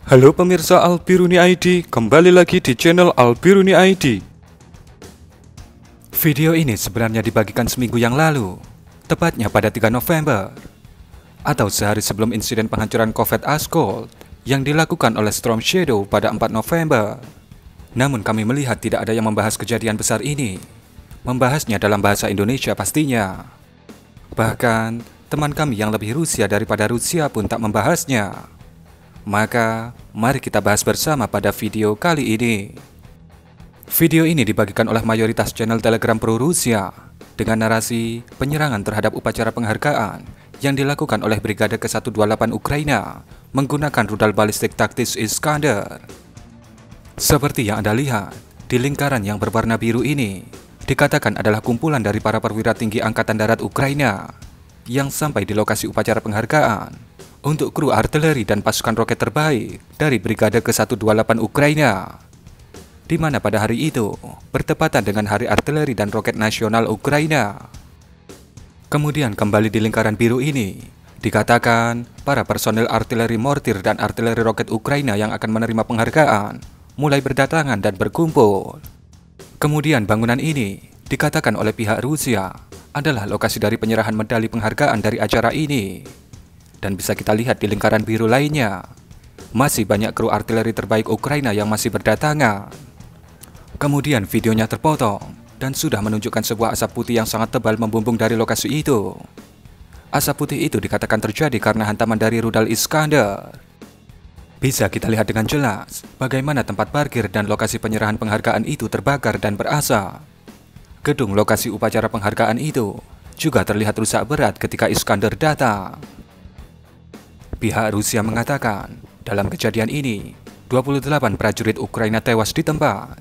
Halo pemirsa Albiruni ID, kembali lagi di channel Albiruni ID. Video ini sebenarnya dibagikan seminggu yang lalu, tepatnya pada 3 November, atau sehari sebelum insiden penghancuran Covet Ascol yang dilakukan oleh Storm Shadow pada 4 November. Namun kami melihat tidak ada yang membahas kejadian besar ini, membahasnya dalam bahasa Indonesia pastinya. Bahkan, teman kami yang lebih Rusia daripada Rusia pun tak membahasnya. Maka, mari kita bahas bersama pada video kali ini. Video ini dibagikan oleh mayoritas channel Telegram Pro Rusia dengan narasi penyerangan terhadap upacara penghargaan yang dilakukan oleh Brigade ke-128 Ukraina menggunakan rudal balistik taktis Iskander. Seperti yang Anda lihat, di lingkaran yang berwarna biru ini dikatakan adalah kumpulan dari para perwira tinggi Angkatan Darat Ukraina yang sampai di lokasi upacara penghargaan untuk kru artileri dan pasukan roket terbaik dari Brigade ke-128 Ukraina, di mana pada hari itu bertepatan dengan Hari Artileri dan Roket Nasional Ukraina. Kemudian kembali di lingkaran biru ini, dikatakan para personel artileri mortir dan artileri roket Ukraina yang akan menerima penghargaan mulai berdatangan dan berkumpul. Kemudian bangunan ini dikatakan oleh pihak Rusia adalah lokasi dari penyerahan medali penghargaan dari acara ini. Dan bisa kita lihat di lingkaran biru lainnya, masih banyak kru artileri terbaik Ukraina yang masih berdatangan. Kemudian videonya terpotong dan sudah menunjukkan sebuah asap putih yang sangat tebal membumbung dari lokasi itu. Asap putih itu dikatakan terjadi karena hantaman dari rudal Iskander. Bisa kita lihat dengan jelas bagaimana tempat parkir dan lokasi penyerahan penghargaan itu terbakar dan berasap. Gedung lokasi upacara penghargaan itu juga terlihat rusak berat ketika Iskander datang. Pihak Rusia mengatakan, dalam kejadian ini, 28 prajurit Ukraina tewas di tempat,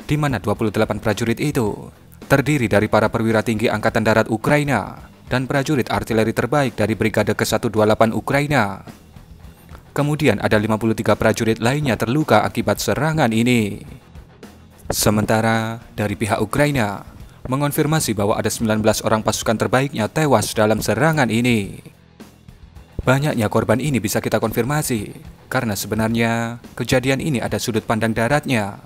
di mana 28 prajurit itu terdiri dari para perwira tinggi Angkatan Darat Ukraina dan prajurit artileri terbaik dari Brigade ke-128 Ukraina. Kemudian ada 53 prajurit lainnya terluka akibat serangan ini. Sementara dari pihak Ukraina mengonfirmasi bahwa ada 19 orang pasukan terbaiknya tewas dalam serangan ini. Banyaknya korban ini bisa kita konfirmasi, karena sebenarnya kejadian ini ada sudut pandang daratnya.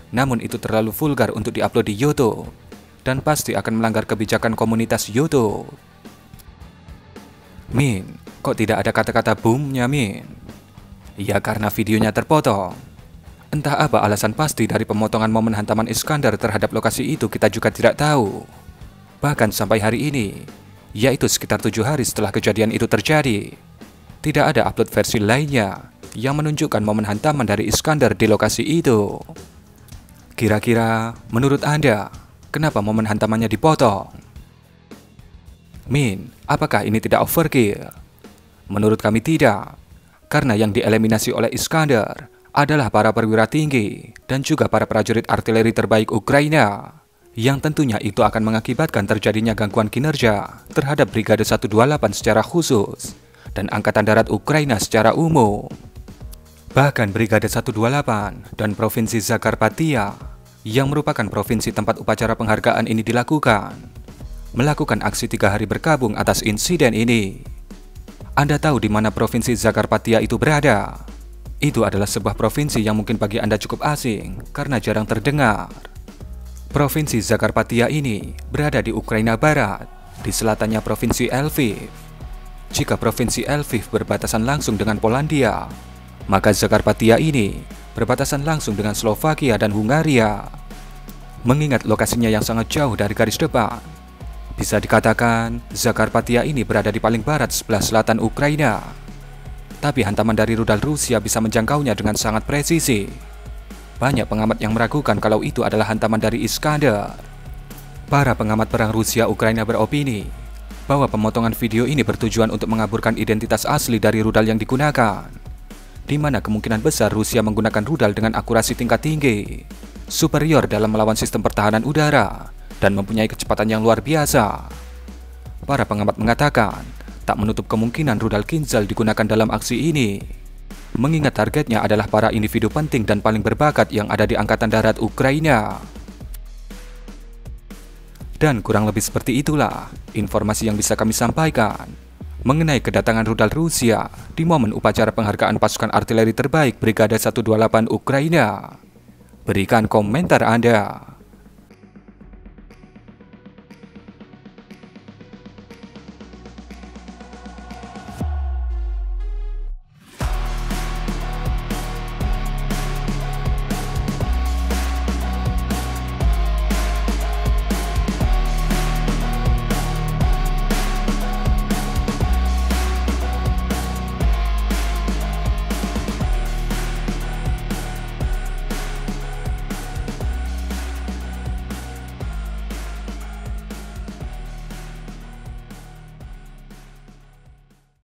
Namun itu terlalu vulgar untuk diupload di YouTube, dan pasti akan melanggar kebijakan komunitas YouTube. Min, kok tidak ada kata-kata boomnya Min? Ya karena videonya terpotong. Entah apa alasan pasti dari pemotongan momen hantaman Iskander terhadap lokasi itu kita juga tidak tahu. Bahkan sampai hari ini, yaitu sekitar 7 hari setelah kejadian itu terjadi, tidak ada upload versi lainnya yang menunjukkan momen hantaman dari Iskander di lokasi itu. Kira-kira menurut Anda, kenapa momen hantamannya dipotong? Min, apakah ini tidak overkill? Menurut kami tidak, karena yang dieliminasi oleh Iskander adalah para perwira tinggi dan juga para prajurit artileri terbaik Ukraina, yang tentunya itu akan mengakibatkan terjadinya gangguan kinerja terhadap Brigade 128 secara khusus dan Angkatan Darat Ukraina secara umum. Bahkan Brigade 128 dan Provinsi Zakarpattia, yang merupakan provinsi tempat upacara penghargaan ini dilakukan, melakukan aksi 3 hari berkabung atas insiden ini. Anda tahu di mana Provinsi Zakarpattia itu berada? Itu adalah sebuah provinsi yang mungkin bagi Anda cukup asing karena jarang terdengar. Provinsi Zakarpattia ini berada di Ukraina Barat, di selatannya Provinsi Lviv. Jika Provinsi Lviv berbatasan langsung dengan Polandia, maka Zakarpattia ini berbatasan langsung dengan Slovakia dan Hungaria. Mengingat lokasinya yang sangat jauh dari garis depan, bisa dikatakan Zakarpattia ini berada di paling barat sebelah selatan Ukraina. Tapi hantaman dari rudal Rusia bisa menjangkaunya dengan sangat presisi. Banyak pengamat yang meragukan kalau itu adalah hantaman dari Iskander. Para pengamat perang Rusia-Ukraina beropini bahwa pemotongan video ini bertujuan untuk mengaburkan identitas asli dari rudal yang digunakan, di mana kemungkinan besar Rusia menggunakan rudal dengan akurasi tingkat tinggi, superior dalam melawan sistem pertahanan udara, dan mempunyai kecepatan yang luar biasa. Para pengamat mengatakan tak menutup kemungkinan rudal Kinzhal digunakan dalam aksi ini, mengingat targetnya adalah para individu penting dan paling berbakat yang ada di Angkatan Darat Ukraina. Dan kurang lebih seperti itulah informasi yang bisa kami sampaikan. mengenai kedatangan rudal Rusia di momen upacara penghargaan pasukan artileri terbaik Brigade 128 Ukraina? Berikan komentar Anda.